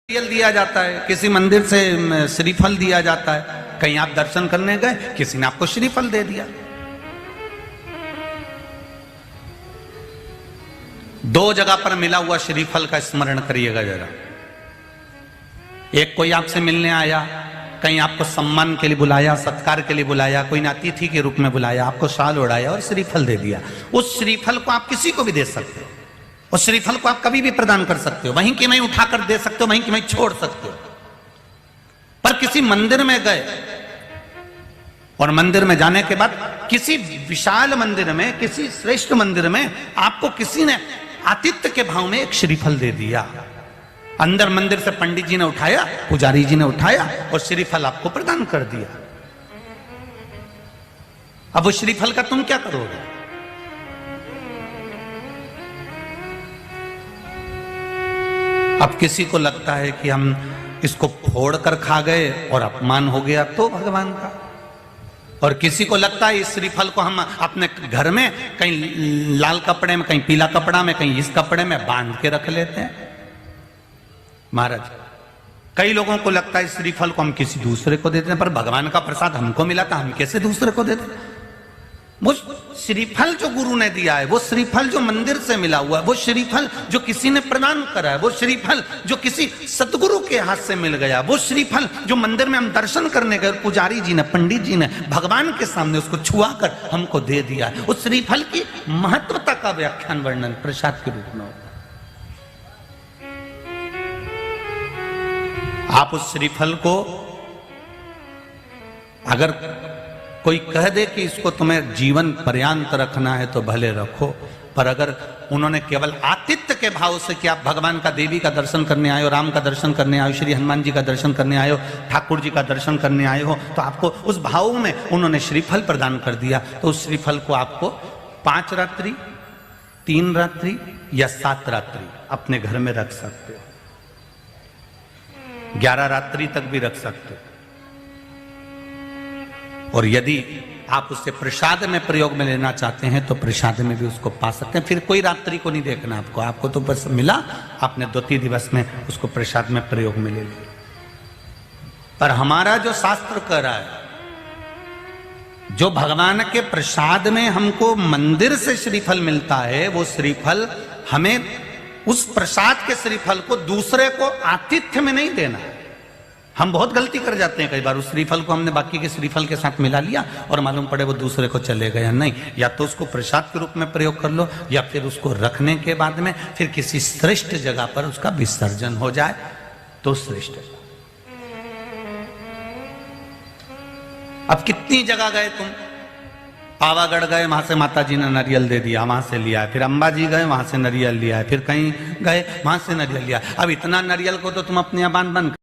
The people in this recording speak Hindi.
नारियल दिया जाता है, किसी मंदिर से श्रीफल दिया जाता है। कहीं आप दर्शन करने गए, किसी ने आपको श्रीफल दे दिया। दो जगह पर मिला हुआ श्रीफल का स्मरण करिएगा जरा। एक कोई आपसे मिलने आया, कहीं आपको सम्मान के लिए बुलाया, सत्कार के लिए बुलाया, कोई ने अतिथि के रूप में बुलाया, आपको शाल ओढ़ाया और श्रीफल दे दिया। उस श्रीफल को आप किसी को भी दे सकते हो, उस श्रीफल को आप कभी भी प्रदान कर सकते हो, वहीं की वहीं उठाकर दे सकते हो, वहीं की वहीं छोड़ सकते हो। पर किसी मंदिर में गए और मंदिर में जाने के बाद किसी विशाल मंदिर में, किसी श्रेष्ठ मंदिर में आपको किसी ने आतिथ्य के भाव में एक श्रीफल दे दिया। अंदर मंदिर से पंडित जी ने उठाया, पुजारी जी ने उठाया और श्रीफल आपको प्रदान कर दिया। अब वो श्रीफल का तुम क्या करोगे? अब किसी को लगता है कि हम इसको फोड़ कर खा गए और अपमान हो गया तो भगवान का, और किसी को लगता है इस श्रीफल को हम अपने घर में कहीं लाल कपड़े में, कहीं पीला कपड़ा में, कहीं इस कपड़े में बांध के रख लेते हैं। महाराज, कई लोगों को लगता है इस श्रीफल को हम किसी दूसरे को देते हैं, पर भगवान का प्रसाद हमको मिला था, हम कैसे दूसरे को देते हैं? वो श्रीफल जो गुरु ने दिया है, वो श्रीफल जो मंदिर से मिला हुआ है, वो श्रीफल जो किसी ने प्रदान करा है, वो श्रीफल जो किसी सतगुरु के हाथ से मिल गया, वो श्रीफल जो मंदिर में हम दर्शन करने गए, पुजारी जी ने, पंडित जी ने भगवान के सामने उसको छुआ कर हमको दे दिया है। उस श्रीफल की महत्वता का व्याख्यान वर्णन प्रसाद के रूप में होता है। आप उस श्रीफल को अगर कोई कह दे कि इसको तुम्हें जीवन पर्यांत रखना है तो भले रखो, पर अगर उन्होंने केवल आतिथ्य के भाव से कि आप भगवान का, देवी का दर्शन करने आए हो, राम का दर्शन करने आए हो, श्री हनुमान जी का दर्शन करने आए हो, ठाकुर जी का दर्शन करने आए हो, तो आपको उस भाव में उन्होंने श्रीफल प्रदान कर दिया, तो उस श्रीफल को आपको 5 रात्रि, 3 रात्रि या 7 रात्रि अपने घर में रख सकते हो, 11 रात्रि तक भी रख सकते हो। और यदि आप उससे प्रसाद में प्रयोग में लेना चाहते हैं तो प्रसाद में भी उसको पा सकते हैं। फिर कोई रात्रि को नहीं देखना आपको, आपको तो बस मिला, आपने 2-3 दिवस में उसको प्रसाद में प्रयोग में ले लिया। पर हमारा जो शास्त्र कह रहा है, जो भगवान के प्रसाद में हमको मंदिर से श्रीफल मिलता है, वो श्रीफल हमें उस प्रसाद के श्रीफल को दूसरे को आतिथ्य में नहीं देना है। हम बहुत गलती कर जाते हैं कई बार, उस श्रीफल को हमने बाकी के श्रीफल के साथ मिला लिया और मालूम पड़े वो दूसरे को चले गया। नहीं, या तो उसको प्रसाद के रूप में प्रयोग कर लो, या फिर उसको रखने के बाद में फिर किसी श्रेष्ठ जगह पर उसका विसर्जन हो जाए तो श्रेष्ठ है। अब कितनी जगह गए तुम? पावागढ़ गए, वहां से माता जी ने नारियल दे दिया, वहां से लिया है। फिर अंबाजी गए, वहां से नारियल लिया है। फिर कहीं गए, वहां से नारियल लिया। अब इतना नारियल को तो तुम अपने यहाँ बांध